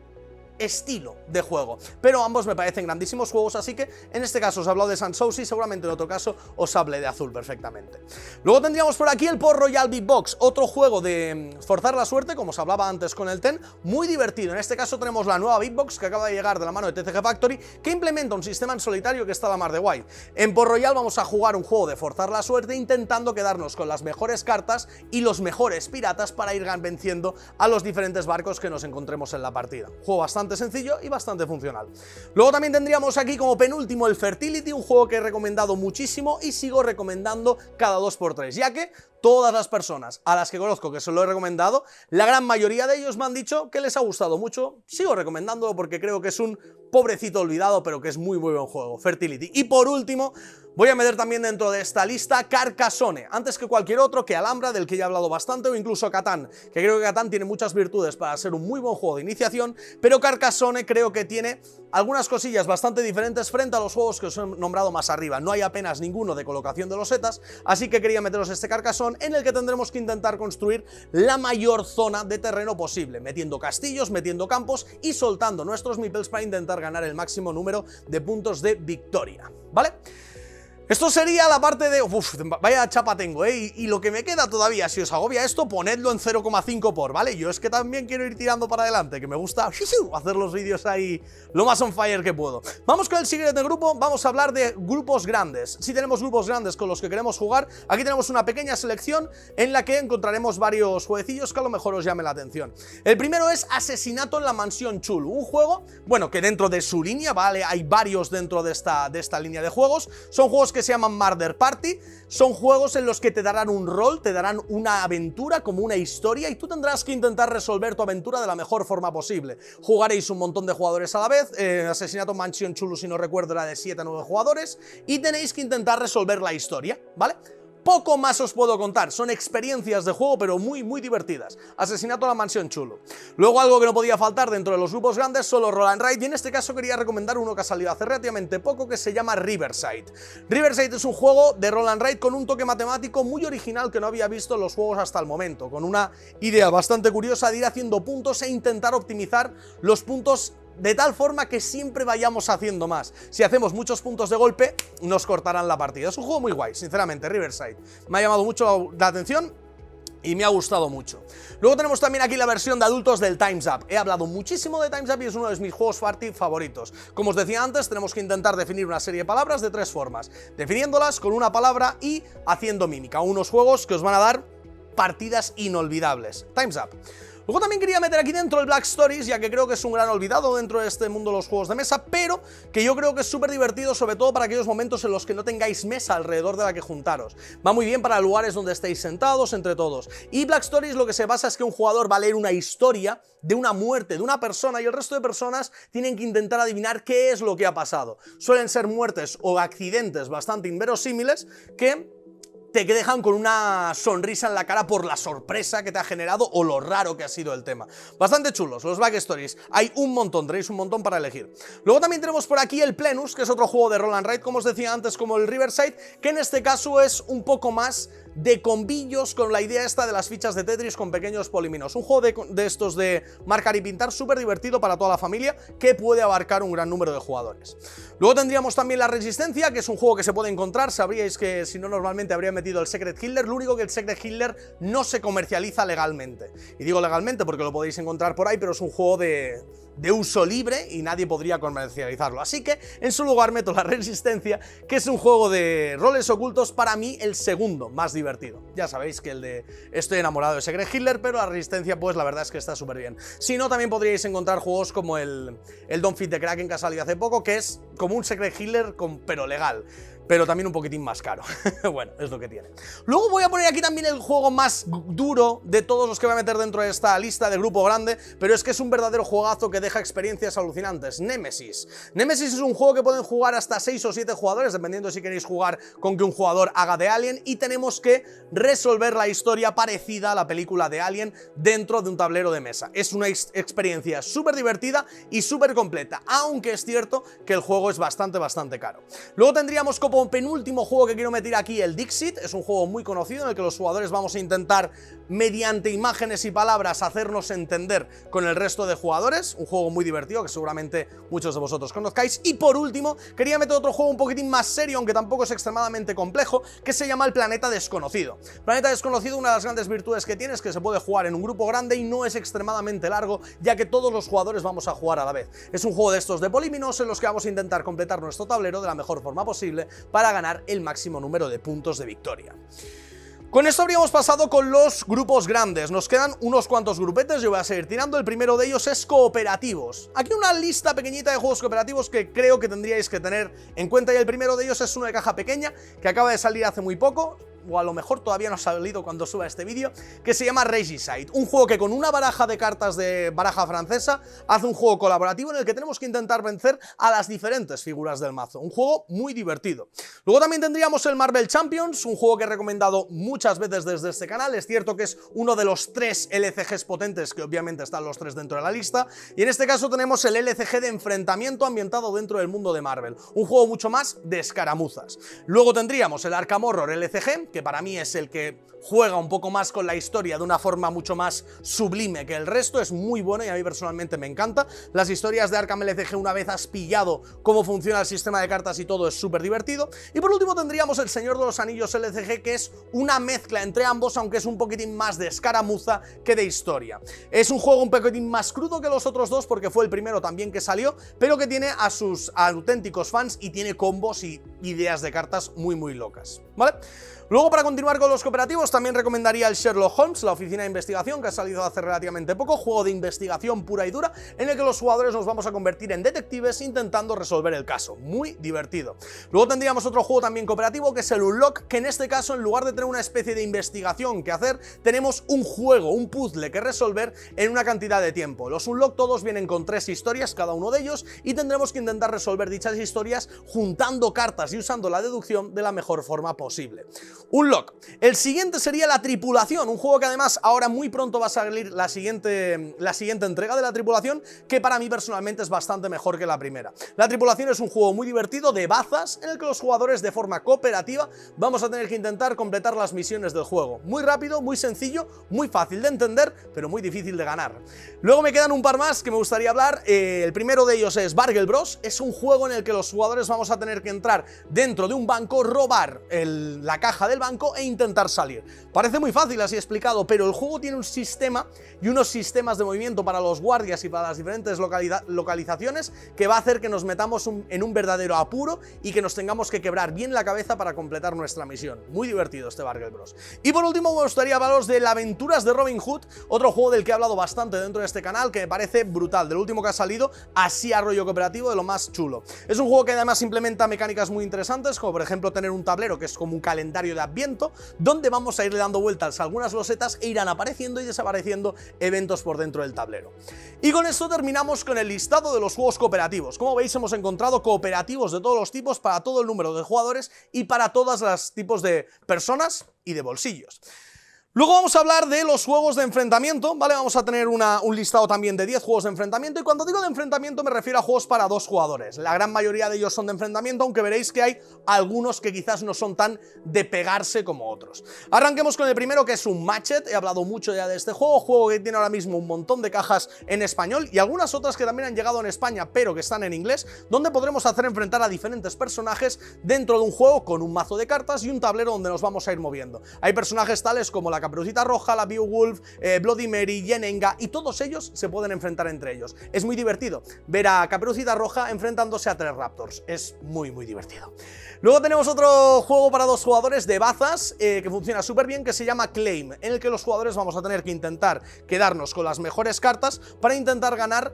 estilo de juego, pero ambos me parecen grandísimos juegos, así que en este caso os he hablado de Sanssouci, seguramente en otro caso os hable de azul perfectamente. Luego tendríamos por aquí el Port Royal Big Box, otro juego de forzar la suerte, como os hablaba antes con el Ten, muy divertido. En este caso tenemos la nueva Big Box que acaba de llegar de la mano de TCG Factory, que implementa un sistema en solitario que está a la mar de guay. En Port Royal vamos a jugar un juego de forzar la suerte intentando quedarnos con las mejores cartas y los mejores piratas para ir venciendo a los diferentes barcos que nos encontremos en la partida. Juego bastante sencillo y bastante funcional. Luego también tendríamos aquí como penúltimo el Fertility, un juego que he recomendado muchísimo y sigo recomendando cada 2×3, ya que todas las personas a las que conozco que se lo he recomendado, la gran mayoría de ellos me han dicho que les ha gustado mucho. Sigo recomendándolo porque creo que es un pobrecito olvidado, pero que es muy buen juego, Fertility. Y por último, voy a meter también dentro de esta lista Carcassonne, antes que cualquier otro, que Alhambra, del que ya he hablado bastante, o incluso Catán, que creo que Catán tiene muchas virtudes para ser un muy buen juego de iniciación, pero Carcassonne creo que tiene algunas cosillas bastante diferentes frente a los juegos que os he nombrado más arriba. No hay apenas ninguno de colocación de losetas, así que quería meteros este Carcassonne, en el que tendremos que intentar construir la mayor zona de terreno posible, metiendo castillos, metiendo campos y soltando nuestros meeples para intentar ganar el máximo número de puntos de victoria, ¿vale? Esto sería la parte de... Uf, vaya chapa tengo, ¿eh? Y lo que me queda todavía, si os agobia esto, ponedlo en 0,5 por, ¿vale? Yo es que también quiero ir tirando para adelante, que me gusta hacer los vídeos ahí lo más on fire que puedo. Vamos con el siguiente grupo, vamos a hablar de grupos grandes. Si tenemos grupos grandes con los que queremos jugar, aquí tenemos una pequeña selección en la que encontraremos varios jueguecillos que a lo mejor os llame la atención. El primero es Asesinato en la Mansión Chulu, un juego, bueno, que dentro de su línea, ¿vale? Hay varios dentro de esta línea de juegos, son juegos que se llaman Murder Party, son juegos en los que te darán un rol, te darán una aventura, como una historia, y tú tendrás que intentar resolver tu aventura de la mejor forma posible. Jugaréis un montón de jugadores a la vez, Asesinato en Mansión Chulu, si no recuerdo, era de 7 a 9 jugadores, y tenéis que intentar resolver la historia, ¿vale? Poco más os puedo contar, son experiencias de juego pero muy divertidas. Asesinato en la Mansión Chulu. Luego algo que no podía faltar dentro de los grupos grandes son los Roll and Ride, y en este caso quería recomendar uno que ha salido hace relativamente poco, que se llama Riverside. Riverside es un juego de Roll and Ride con un toque matemático muy original que no había visto en los juegos hasta el momento, con una idea bastante curiosa de ir haciendo puntos e intentar optimizar los puntos de tal forma que siempre vayamos haciendo más. Si hacemos muchos puntos de golpe, nos cortarán la partida. Es un juego muy guay, sinceramente, Riverside. Me ha llamado mucho la atención y me ha gustado mucho. Luego tenemos también aquí la versión de adultos del Time's Up. He hablado muchísimo de Time's Up y es uno de mis juegos party favoritos. Como os decía antes, tenemos que intentar definir una serie de palabras de 3 formas. Definiéndolas con una palabra y haciendo mímica. Unos juegos que os van a dar partidas inolvidables. Time's Up. Luego también quería meter aquí dentro el Black Stories, ya que creo que es un gran olvidado dentro de este mundo de los juegos de mesa, pero que yo creo que es súper divertido, sobre todo para aquellos momentos en los que no tengáis mesa alrededor de la que juntaros. Va muy bien para lugares donde estéis sentados entre todos. Y Black Stories lo que se basa es que un jugador va a leer una historia de una muerte de una persona y el resto de personas tienen que intentar adivinar qué es lo que ha pasado. Suelen ser muertes o accidentes bastante inverosímiles que te dejan con una sonrisa en la cara por la sorpresa que te ha generado o lo raro que ha sido el tema. Bastante chulos, los Backstories. Hay un montón, tenéis un montón para elegir. Luego también tenemos por aquí el Plenus, que es otro juego de Roll and Ride, como os decía antes, como el Riverside, que en este caso es un poco más de combillos con la idea esta de las fichas de Tetris con pequeños políminos. Un juego de estos de marcar y pintar súper divertido para toda la familia que puede abarcar un gran número de jugadores. Luego tendríamos también la Resistencia, que es un juego que se puede encontrar. Sabríais que si no normalmente habría metido el Secret Hitler, lo único que el Secret Hitler no se comercializa legalmente. Y digo legalmente porque lo podéis encontrar por ahí, pero es un juego de uso libre y nadie podría comercializarlo. Así que en su lugar meto la Resistencia, que es un juego de roles ocultos, para mí el segundo más divertido. Ya sabéis que el de estoy enamorado de Secret Hitler, pero la Resistencia pues la verdad es que está súper bien. Si no, también podríais encontrar juegos como el Don't Feed the Kraken, que ha salido hace poco, que es como un Secret Hitler, pero legal. Pero también un poquitín más caro. Bueno, es lo que tiene. Luego voy a poner aquí también el juego más duro de todos los que voy a meter dentro de esta lista de grupo grande, pero es que es un verdadero juegazo que deja experiencias alucinantes. Nemesis. Nemesis es un juego que pueden jugar hasta 6 o 7 jugadores, dependiendo si queréis jugar con que un jugador haga de Alien, y tenemos que resolver la historia parecida a la película de Alien dentro de un tablero de mesa. Es una experiencia súper divertida y súper completa, aunque es cierto que el juego es bastante caro. Luego tendríamos como penúltimo juego que quiero meter aquí el Dixit. Es un juego muy conocido en el que los jugadores vamos a intentar, mediante imágenes y palabras, hacernos entender con el resto de jugadores. Un juego muy divertido que seguramente muchos de vosotros conozcáis. Y por último, quería meter otro juego un poquitín más serio, aunque tampoco es extremadamente complejo, que se llama el Planeta Desconocido. Planeta Desconocido, una de las grandes virtudes que tiene es que se puede jugar en un grupo grande y no es extremadamente largo, ya que todos los jugadores vamos a jugar a la vez. Es un juego de estos de políminos en los que vamos a intentar completar nuestro tablero de la mejor forma posible para ganar el máximo número de puntos de victoria. Con esto habríamos pasado con los grupos grandes. Nos quedan unos cuantos grupetes, yo voy a seguir tirando. El primero de ellos es cooperativos. Aquí una lista pequeñita de juegos cooperativos que creo que tendríais que tener en cuenta, y el primero de ellos es uno de caja pequeña que acaba de salir hace muy poco, o a lo mejor todavía no ha salido cuando suba este vídeo, que se llama Regicide, un juego que con una baraja de cartas de baraja francesa hace un juego colaborativo en el que tenemos que intentar vencer a las diferentes figuras del mazo, un juego muy divertido. Luego también tendríamos el Marvel Champions, un juego que he recomendado muchas veces desde este canal. Es cierto que es uno de los 3 LCGs potentes, que obviamente están los 3 dentro de la lista, y en este caso tenemos el LCG de enfrentamiento ambientado dentro del mundo de Marvel, un juego mucho más de escaramuzas. Luego tendríamos el Arkham Horror LCG, que para mí es el que juega un poco más con la historia de una forma mucho más sublime que el resto. Es muy bueno y a mí personalmente me encanta. Las historias de Arkham LCG, una vez has pillado cómo funciona el sistema de cartas y todo, es súper divertido. Y por último tendríamos el Señor de los Anillos LCG, que es una mezcla entre ambos, aunque es un poquitín más de escaramuza que de historia. Es un juego un poquitín más crudo que los otros dos, porque fue el primero también que salió, pero que tiene a sus auténticos fans y tiene combos y ideas de cartas muy locas, ¿vale? Luego, para continuar con los cooperativos, también recomendaría el Sherlock Holmes, la oficina de investigación, que ha salido hace relativamente poco, juego de investigación pura y dura, en el que los jugadores nos vamos a convertir en detectives intentando resolver el caso. Muy divertido. Luego tendríamos otro juego también cooperativo, que es el Unlock, que en este caso, en lugar de tener una especie de investigación que hacer, tenemos un juego, un puzzle que resolver en una cantidad de tiempo. Los Unlock todos vienen con 3 historias, cada uno de ellos, y tendremos que intentar resolver dichas historias juntando cartas y usando la deducción de la mejor forma posible. Unlock. El siguiente sería la tripulación, un juego que además ahora muy pronto va a salir la siguiente entrega de la tripulación, que para mí personalmente es bastante mejor que la primera. La tripulación es un juego muy divertido de bazas, en el que los jugadores de forma cooperativa vamos a tener que intentar completar las misiones del juego. Muy rápido, muy sencillo, muy fácil de entender, pero muy difícil de ganar. Luego me quedan un par más que me gustaría hablar. El primero de ellos es Bargel Bros. Es un juego en el que los jugadores vamos a tener que entrar dentro de un banco, robar la caja del banco e intentar salir. Parece muy fácil así explicado, pero el juego tiene un sistema y unos sistemas de movimiento para los guardias y para las diferentes localizaciones que va a hacer que nos metamos en un verdadero apuro y que nos tengamos que quebrar bien la cabeza para completar nuestra misión. Muy divertido este Bargel Bros. Y por último me gustaría hablaros de Aventuras de Robin Hood, otro juego del que he hablado bastante dentro de este canal, que me parece brutal, del último que ha salido, así a rollo cooperativo, de lo más chulo. Es un juego que además implementa mecánicas muy interesantes, como por ejemplo tener un tablero que es como un calendario de Adviento, donde vamos a irle dando vueltas a algunas losetas e irán apareciendo y desapareciendo eventos por dentro del tablero. Y con esto terminamos con el listado de los juegos cooperativos. Como veis, hemos encontrado cooperativos de todos los tipos, para todo el número de jugadores y para todos los tipos de personas y de bolsillos. Luego vamos a hablar de los juegos de enfrentamiento, ¿vale? Vamos a tener un listado también de 10 juegos de enfrentamiento, y cuando digo de enfrentamiento me refiero a juegos para 2 jugadores. La gran mayoría de ellos son de enfrentamiento, aunque veréis que hay algunos que quizás no son tan de pegarse como otros. Arranquemos con el primero, que es un Matchet. He hablado mucho ya de este juego que tiene ahora mismo un montón de cajas en español y algunas otras que también han llegado en España, pero que están en inglés, donde podremos hacer enfrentar a diferentes personajes dentro de un juego con un mazo de cartas y un tablero donde nos vamos a ir moviendo. Hay personajes tales como la Caperucita Roja, la Beowulf, Bloody Mary, Yenenga, y todos ellos se pueden enfrentar entre ellos. Es muy divertido ver a Caperucita Roja enfrentándose a 3 Raptors. Es muy divertido. Luego tenemos otro juego para 2 jugadores de bazas que funciona súper bien, que se llama Claim, en el que los jugadores vamos a tener que intentar quedarnos con las mejores cartas para intentar ganar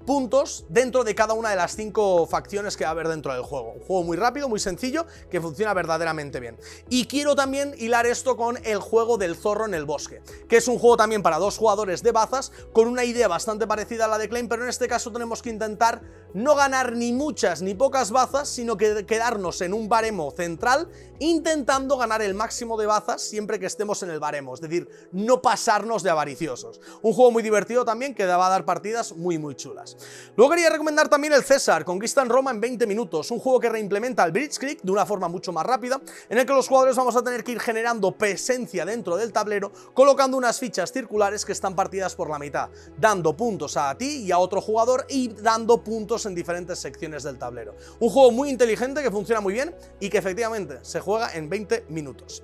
puntos dentro de cada una de las 5 facciones que va a haber dentro del juego. Un juego muy rápido, muy sencillo, que funciona verdaderamente bien. Y quiero también hilar esto con el juego del zorro en el bosque, que es un juego también para 2 jugadores de bazas, con una idea bastante parecida a la de Claim, pero en este caso tenemos que intentar no ganar ni muchas ni pocas bazas, sino que quedarnos en un baremo central, intentando ganar el máximo de bazas siempre que estemos en el baremo, es decir, no pasarnos de avariciosos. Un juego muy divertido también, que va a dar partidas muy chulas. Luego quería recomendar también el César, Conquista en Roma en 20 minutos, un juego que reimplementa el Blitzkrieg de una forma mucho más rápida, en el que los jugadores vamos a tener que ir generando presencia dentro del tablero, colocando unas fichas circulares que están partidas por la mitad, dando puntos a ti y a otro jugador y dando puntos en diferentes secciones del tablero. Un juego muy inteligente que funciona muy bien y que efectivamente se juega en 20 minutos.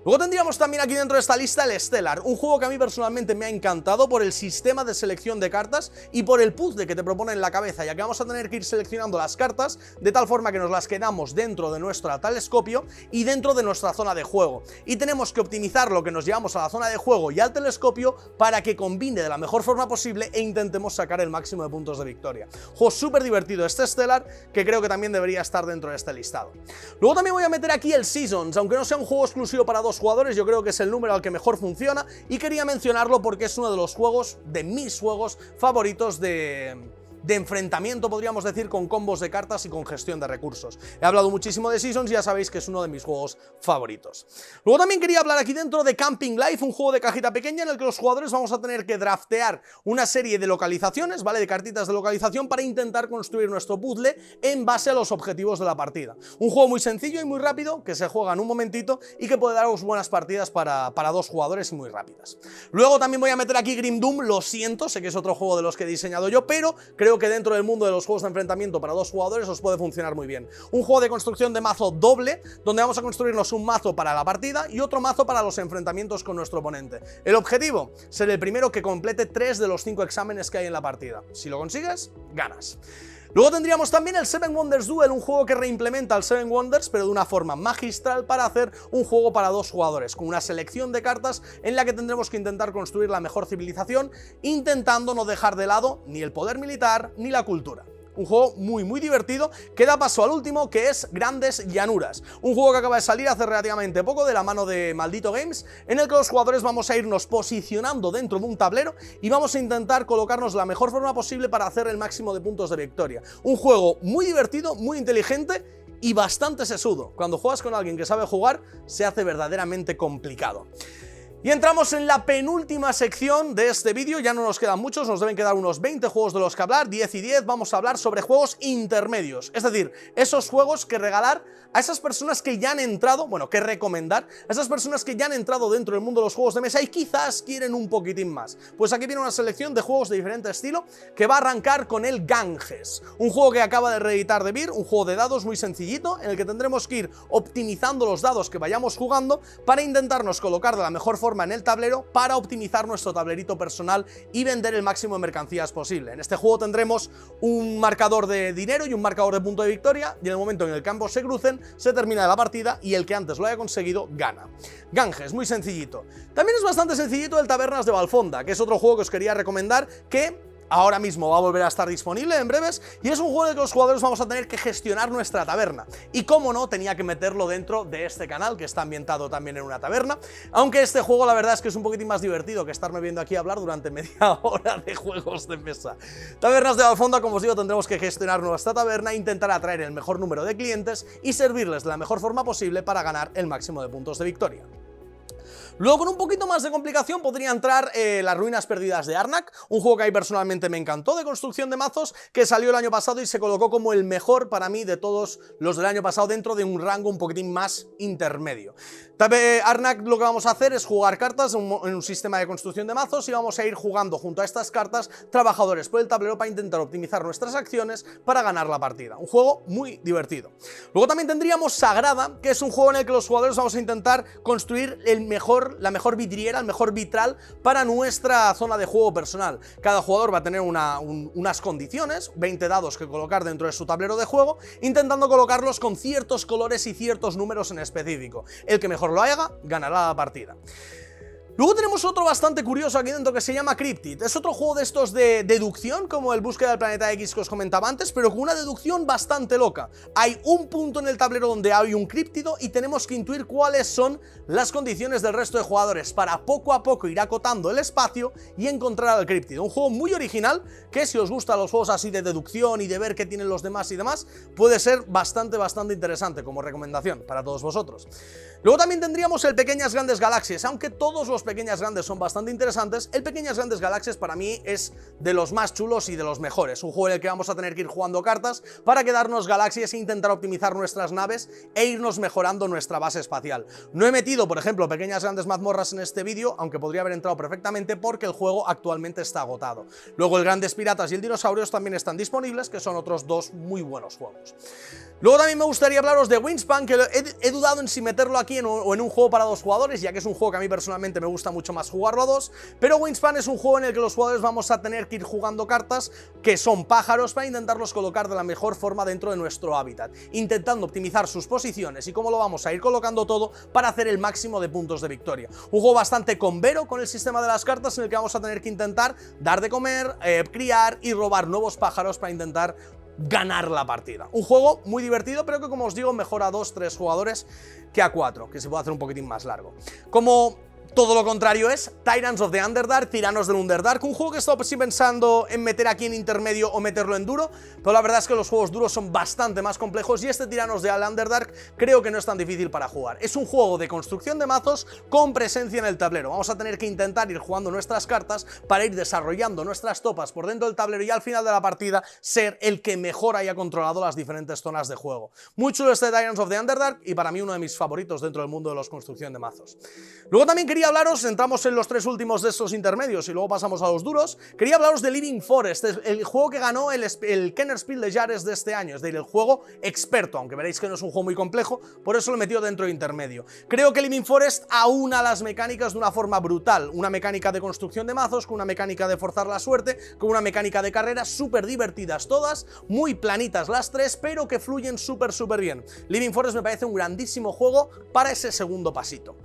Luego tendríamos también aquí dentro de esta lista el Stellar, un juego que a mí personalmente me ha encantado por el sistema de selección de cartas y por el puzzle que te propone en la cabeza, ya que vamos a tener que ir seleccionando las cartas de tal forma que nos las quedamos dentro de nuestro telescopio y dentro de nuestra zona de juego, y tenemos que optimizar lo que nos llevamos a la zona de juego y al telescopio para que combine de la mejor forma posible e intentemos sacar el máximo de puntos de victoria. Juego súper divertido este Stellar, que creo que también debería estar dentro de este listado. Luego también voy a meter aquí el Seasons, aunque no sea un juego exclusivo para 2 jugadores, yo creo que es el número al que mejor funciona y quería mencionarlo porque es uno de los juegos, de mis juegos favoritos de enfrentamiento, podríamos decir, con combos de cartas y con gestión de recursos. He hablado muchísimo de Seasons y ya sabéis que es uno de mis juegos favoritos. Luego también quería hablar aquí dentro de Camping Life, un juego de cajita pequeña en el que los jugadores vamos a tener que draftear una serie de localizaciones, ¿vale? De cartitas de localización para intentar construir nuestro puzzle en base a los objetivos de la partida. Un juego muy sencillo y muy rápido que se juega en un momentito y que puede daros buenas partidas para 2 jugadores y muy rápidas. Luego también voy a meter aquí Grim Doom, lo siento, sé que es otro juego de los que he diseñado yo, pero creo que dentro del mundo de los juegos de enfrentamiento para 2 jugadores os puede funcionar muy bien. Un juego de construcción de mazo doble, donde vamos a construirnos un mazo para la partida y otro mazo para los enfrentamientos con nuestro oponente. El objetivo, ser el primero que complete 3 de los 5 exámenes que hay en la partida. Si lo consigues, ganas. Luego tendríamos también el Seven Wonders Duel, un juego que reimplementa el Seven Wonders, pero de una forma magistral para hacer un juego para 2 jugadores, con una selección de cartas en la que tendremos que intentar construir la mejor civilización, intentando no dejar de lado ni el poder militar ni la cultura. Un juego muy divertido que da paso al último, que es Grandes Llanuras, un juego que acaba de salir hace relativamente poco de la mano de Maldito Games, en el que los jugadores vamos a irnos posicionando dentro de un tablero y vamos a intentar colocarnos de la mejor forma posible para hacer el máximo de puntos de victoria. Un juego muy divertido, muy inteligente y bastante sesudo. Cuando juegas con alguien que sabe jugar, se hace verdaderamente complicado. Y entramos en la penúltima sección de este vídeo, ya no nos quedan muchos, nos deben quedar unos 20 juegos de los que hablar, 10 y 10, vamos a hablar sobre juegos intermedios, es decir, esos juegos que regalar a esas personas que ya han entrado, bueno, que recomendar a esas personas que ya han entrado dentro del mundo de los juegos de mesa y quizás quieren un poquitín más. Pues aquí viene una selección de juegos de diferente estilo que va a arrancar con el Ganges, un juego que acaba de reeditar De Beer, un juego de dados muy sencillito en el que tendremos que ir optimizando los dados que vayamos jugando para intentarnos colocar de la mejor forma en el tablero para optimizar nuestro tablerito personal y vender el máximo de mercancías posible. En este juego tendremos un marcador de dinero y un marcador de punto de victoria y en el momento en el que ambos se crucen se termina la partida y el que antes lo haya conseguido gana. Ganges, muy sencillito. También es bastante sencillito el Tabernas de Valfonda, que es otro juego que os quería recomendar, que ahora mismo va a volver a estar disponible en breves y es un juego en el que los jugadores vamos a tener que gestionar nuestra taberna y como no, tenía que meterlo dentro de este canal que está ambientado también en una taberna, aunque este juego la verdad es que es un poquitín más divertido que estarme viendo aquí hablar durante media hora de juegos de mesa. Tabernas de Valfonda, como os digo, tendremos que gestionar nuestra taberna, intentar atraer el mejor número de clientes y servirles de la mejor forma posible para ganar el máximo de puntos de victoria. Luego, con un poquito más de complicación, podría entrar Las Ruinas Perdidas de Arnak, un juego que a mí personalmente me encantó, de construcción de mazos, que salió el año pasado y se colocó como el mejor para mí de todos los del año pasado, dentro de un rango un poquitín más intermedio. Arnak, lo que vamos a hacer es jugar cartas en un sistema de construcción de mazos y vamos a ir jugando junto a estas cartas trabajadores por el tablero para intentar optimizar nuestras acciones para ganar la partida. Un juego muy divertido. Luego también tendríamos Sagrada, que es un juego en el que los jugadores vamos a intentar construir la mejor vidriera, el mejor vitral para nuestra zona de juego personal. Cada jugador va a tener unas condiciones, 20 dados que colocar dentro de su tablero de juego, intentando colocarlos con ciertos colores y ciertos números en específico. El que mejor lo haga, ganará la partida. Luego tenemos otro bastante curioso aquí dentro que se llama Cryptid. Es otro juego de estos de deducción, como el Búsqueda del Planeta X que os comentaba antes, pero con una deducción bastante loca. Hay un punto en el tablero donde hay un críptido y tenemos que intuir cuáles son las condiciones del resto de jugadores para poco a poco ir acotando el espacio y encontrar al críptido. Un juego muy original que, si os gustan los juegos así de deducción y de ver qué tienen los demás y demás, puede ser bastante interesante como recomendación para todos vosotros. Luego también tendríamos el Pequeñas Grandes Galaxias. Aunque todos los Pequeñas Grandes son bastante interesantes, el Pequeñas Grandes Galaxias para mí es de los más chulos y de los mejores. Un juego en el que vamos a tener que ir jugando cartas para quedarnos galaxias e intentar optimizar nuestras naves e irnos mejorando nuestra base espacial. No he metido, por ejemplo, Pequeñas Grandes Mazmorras en este vídeo, aunque podría haber entrado perfectamente porque el juego actualmente está agotado. Luego el Grandes Piratas y el Dinosaurios también están disponibles, que son otros dos muy buenos juegos. Luego también me gustaría hablaros de Wingspan, que he dudado en si meterlo aquí o en un juego para 2 jugadores, ya que es un juego que a mí personalmente me gusta mucho más jugarlo a 2, pero Wingspan es un juego en el que los jugadores vamos a tener que ir jugando cartas que son pájaros para intentarlos colocar de la mejor forma dentro de nuestro hábitat, intentando optimizar sus posiciones y cómo lo vamos a ir colocando todo para hacer el máximo de puntos de victoria. Un juego bastante convero con el sistema de las cartas, en el que vamos a tener que intentar dar de comer, criar y robar nuevos pájaros para intentar ganar la partida. Un juego muy divertido, pero que, como os digo, mejor a 2-3 jugadores que a 4, que se puede hacer un poquitín más largo. Como todo lo contrario es Tyrants of the Underdark, Tiranos del Underdark, un juego que he estado pensando en meter aquí en intermedio o meterlo en duro, pero la verdad es que los juegos duros son bastante más complejos y este Tiranos del Underdark creo que no es tan difícil para jugar. Es un juego de construcción de mazos con presencia en el tablero. Vamos a tener que intentar ir jugando nuestras cartas para ir desarrollando nuestras tropas por dentro del tablero y al final de la partida ser el que mejor haya controlado las diferentes zonas de juego. Muy chulo este Tyrants of the Underdark y para mí uno de mis favoritos dentro del mundo de la construcción de mazos. Luego también quería hablaros, entramos en los 3 últimos de estos intermedios y luego pasamos a los duros. Quería hablaros de Living Forest, el juego que ganó el Kenner Spiel de Jahres de este año, es decir, el juego experto, aunque veréis que no es un juego muy complejo, por eso lo he metido dentro de intermedio. Creo que Living Forest aúna las mecánicas de una forma brutal, una mecánica de construcción de mazos, con una mecánica de forzar la suerte, con una mecánica de carreras súper divertidas todas, muy planitas las 3, pero que fluyen súper bien. Living Forest me parece un grandísimo juego para ese segundo pasito.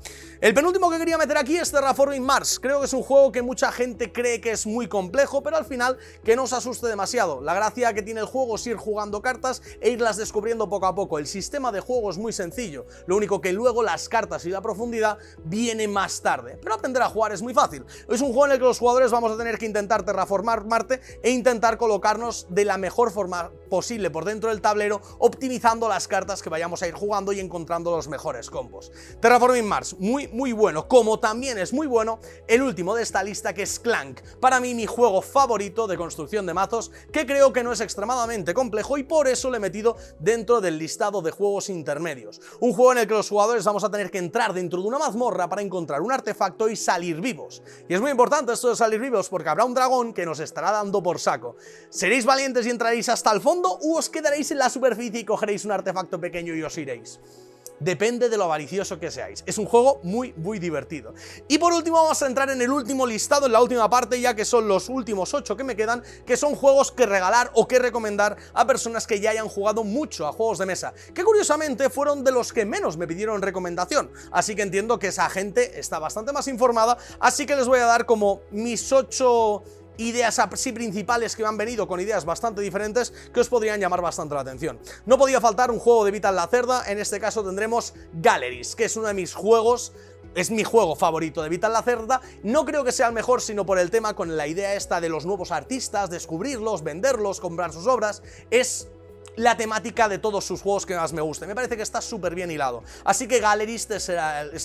El penúltimo que quería meter aquí es Terraforming Mars. Creo que es un juego que mucha gente cree que es muy complejo, pero al final que no os asuste demasiado. La gracia que tiene el juego es ir jugando cartas e irlas descubriendo poco a poco. El sistema de juego es muy sencillo, lo único que luego las cartas y la profundidad viene más tarde, pero aprender a jugar es muy fácil. Es un juego en el que los jugadores vamos a tener que intentar terraformar Marte e intentar colocarnos de la mejor forma posible por dentro del tablero, optimizando las cartas que vayamos a ir jugando y encontrando los mejores combos. Terraforming Mars, muy bueno, como también es muy bueno el último de esta lista, que es Clank, para mí mi juego favorito de construcción de mazos, que creo que no es extremadamente complejo y por eso lo he metido dentro del listado de juegos intermedios. Un juego en el que los jugadores vamos a tener que entrar dentro de una mazmorra para encontrar un artefacto y salir vivos. Y es muy importante esto de salir vivos porque habrá un dragón que nos estará dando por saco. ¿Seréis valientes y entraréis hasta el fondo o os quedaréis en la superficie y cogeréis un artefacto pequeño y os iréis? Depende de lo avaricioso que seáis. Es un juego muy divertido. Y por último vamos a entrar en el último listado, en la última parte, ya que son los últimos 8 que me quedan, que son juegos que regalar o que recomendar a personas que ya hayan jugado mucho a juegos de mesa, que curiosamente fueron de los que menos me pidieron recomendación, así que entiendo que esa gente está bastante más informada, así que les voy a dar como mis 8 ideas así principales que me han venido con ideas bastante diferentes que os podrían llamar bastante la atención. No podía faltar un juego de Vital Lacerda, en este caso tendremos Galleries, que es uno de mis juegos, es mi juego favorito de Vital Lacerda. No creo que sea el mejor, sino por el tema con la idea esta de los nuevos artistas, descubrirlos, venderlos, comprar sus obras. Es la temática de todos sus juegos que más me gusta. Me parece que está súper bien hilado. Así que Galleries es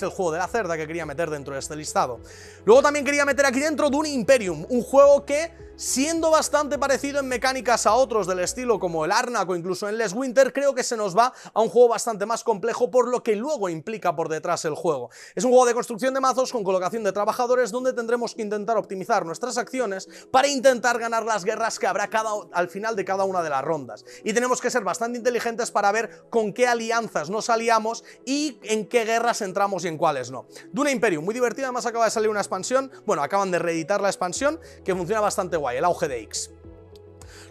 el juego de la cerda que quería meter dentro de este listado. Luego también quería meter aquí dentro Dune Imperium, un juego que, siendo bastante parecido en mecánicas a otros del estilo como el Arnak o incluso en Les Winter, creo que se nos va a un juego bastante más complejo por lo que luego implica por detrás el juego. Es un juego de construcción de mazos con colocación de trabajadores donde tendremos que intentar optimizar nuestras acciones para intentar ganar las guerras que habrá al final de cada una de las rondas. Y tenemos que ser bastante inteligentes para ver con qué alianzas nos aliamos y en qué guerras entramos y en cuáles no. Dune Imperium, muy divertido, además acaba de salir una expansión, bueno, acaban de reeditar la expansión que funciona bastante guay, el Auge de X.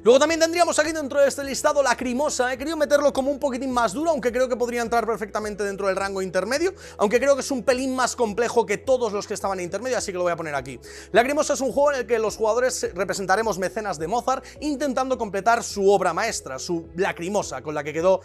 Luego también tendríamos aquí dentro de este listado Lacrimosa. He querido meterlo como un poquitín más duro, aunque creo que podría entrar perfectamente dentro del rango intermedio, aunque creo que es un pelín más complejo que todos los que estaban en intermedio, así que lo voy a poner aquí. Lacrimosa es un juego en el que los jugadores representaremos mecenas de Mozart intentando completar su obra maestra, su Lacrimosa, con la que quedó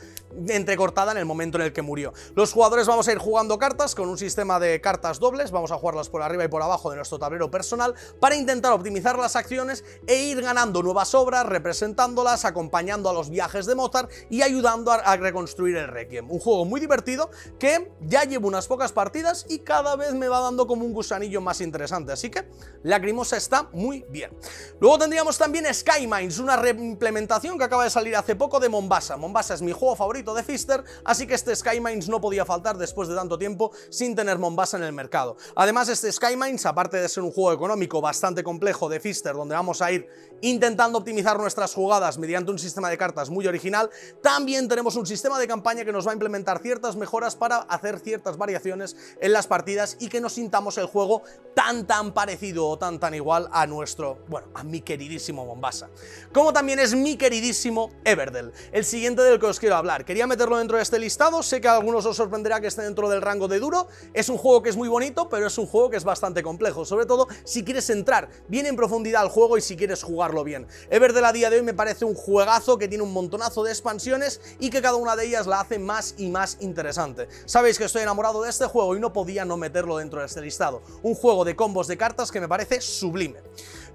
entrecortada en el momento en el que murió. Los jugadores vamos a ir jugando cartas con un sistema de cartas dobles, vamos a jugarlas por arriba y por abajo de nuestro tablero personal para intentar optimizar las acciones e ir ganando nuevas obras, representándolas, acompañando a los viajes de Mozart y ayudando a reconstruir el Requiem. Un juego muy divertido que ya llevo unas pocas partidas y cada vez me va dando como un gusanillo más interesante, así que Lacrimosa está muy bien. Luego tendríamos también Skymines, una reimplementación que acaba de salir hace poco de Mombasa. Mombasa es mi juego favorito de Pfister, así que este Skymines no podía faltar después de tanto tiempo sin tener Mombasa en el mercado. Además, este Skymines, aparte de ser un juego económico bastante complejo de Pfister, donde vamos a ir intentando optimizar nuestras jugadas mediante un sistema de cartas muy original, también tenemos un sistema de campaña que nos va a implementar ciertas mejoras para hacer ciertas variaciones en las partidas y que no sintamos el juego tan parecido o tan igual a nuestro, bueno, a mi queridísimo Mombasa. Como también es mi queridísimo Everdell, el siguiente del que os quiero hablar. Quería meterlo dentro de este listado, sé que a algunos os sorprenderá que esté dentro del rango de duro. Es un juego que es muy bonito, pero es un juego que es bastante complejo, sobre todo si quieres entrar bien en profundidad al juego y si quieres jugarlo bien. Everdell a día de hoy me parece un juegazo que tiene un montonazo de expansiones y que cada una de ellas la hace más y más interesante. Sabéis que estoy enamorado de este juego y no podía no meterlo dentro de este listado. Un juego de combos de cartas que me parece sublime.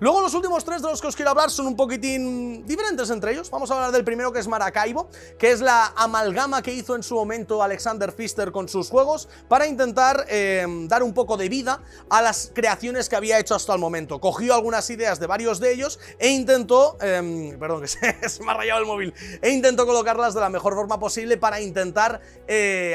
Luego los últimos tres de los que os quiero hablar son un poquitín diferentes entre ellos. Vamos a hablar del primero, que es Maracaibo, que es la amalgama que hizo en su momento Alexander Pfister con sus juegos para intentar dar un poco de vida a las creaciones que había hecho hasta el momento. Cogió algunas ideas de varios de ellos e intentó, perdón que se me ha rayado el móvil, e intentó colocarlas de la mejor forma posible para intentar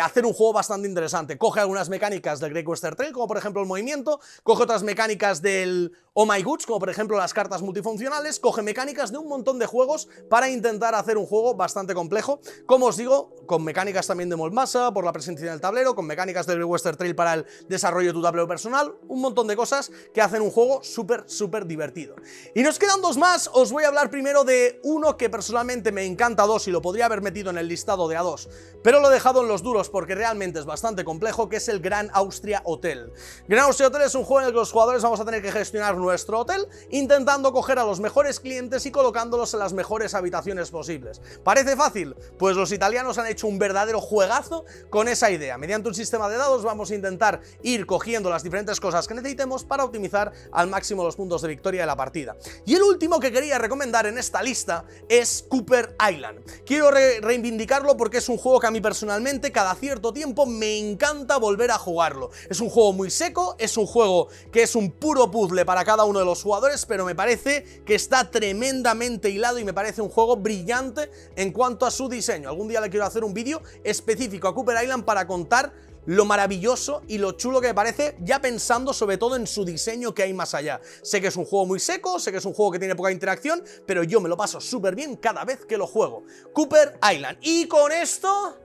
hacer un juego bastante interesante. Coge algunas mecánicas del Great Western Trail, como por ejemplo el movimiento, coge otras mecánicas del Oh My Goods, como por ejemplo las cartas multifuncionales, coge mecánicas de un montón de juegos para intentar hacer un juego bastante complejo, como os digo, con mecánicas también de Mombasa por la presencia en el tablero, con mecánicas del Western Trail para el desarrollo de tu tablero personal, un montón de cosas que hacen un juego súper divertido. Y nos quedan dos más. Os voy a hablar primero de uno que personalmente me encanta, dos, y lo podría haber metido en el listado de A2, pero lo he dejado en los duros porque realmente es bastante complejo, que es el Grand Austria Hotel. Grand Austria Hotel es un juego en el que los jugadores vamos a tener que gestionar nuestro hotel, intentando coger a los mejores clientes y colocándolos en las mejores habitaciones posibles. ¿Parece fácil? Pues los italianos han hecho un verdadero juegazo con esa idea. Mediante un sistema de dados vamos a intentar ir cogiendo las diferentes cosas que necesitemos para optimizar al máximo los puntos de victoria de la partida. Y el último que quería recomendar en esta lista es Cooper Island. Quiero reivindicarlo porque es un juego que a mí personalmente cada cierto tiempo me encanta volver a jugarlo. Es un juego muy seco, es un juego que es un puro puzzle para cada uno de los jugadores, pero me parece que está tremendamente hilado y me parece un juego brillante en cuanto a su diseño. Algún día le quiero hacer un vídeo específico a Cooper Island para contar lo maravilloso y lo chulo que me parece, ya pensando sobre todo en su diseño que hay más allá. Sé que es un juego muy seco, sé que es un juego que tiene poca interacción, pero yo me lo paso súper bien cada vez que lo juego. Cooper Island. Y con esto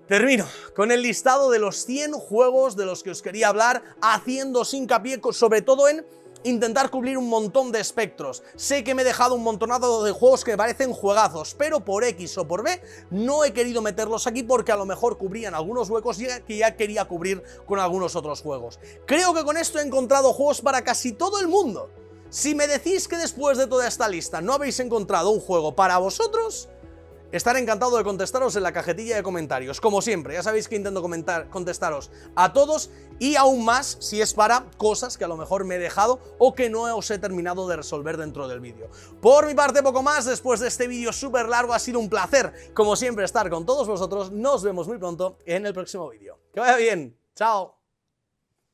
termino con el listado de los 100 juegos de los que os quería hablar, haciendo hincapié sobre todo en intentar cubrir un montón de espectros. Sé que me he dejado un montonado de juegos que me parecen juegazos, pero por X o por B no he querido meterlos aquí porque a lo mejor cubrían algunos huecos que ya quería cubrir con algunos otros juegos. Creo que con esto he encontrado juegos para casi todo el mundo. Si me decís que después de toda esta lista no habéis encontrado un juego para vosotros, estaré encantado de contestaros en la cajetilla de comentarios. Como siempre, ya sabéis que intento contestaros a todos y aún más si es para cosas que a lo mejor me he dejado o que no os he terminado de resolver dentro del vídeo. Por mi parte, poco más. Después de este vídeo súper largo, ha sido un placer, como siempre, estar con todos vosotros. Nos vemos muy pronto en el próximo vídeo. Que vaya bien. Chao.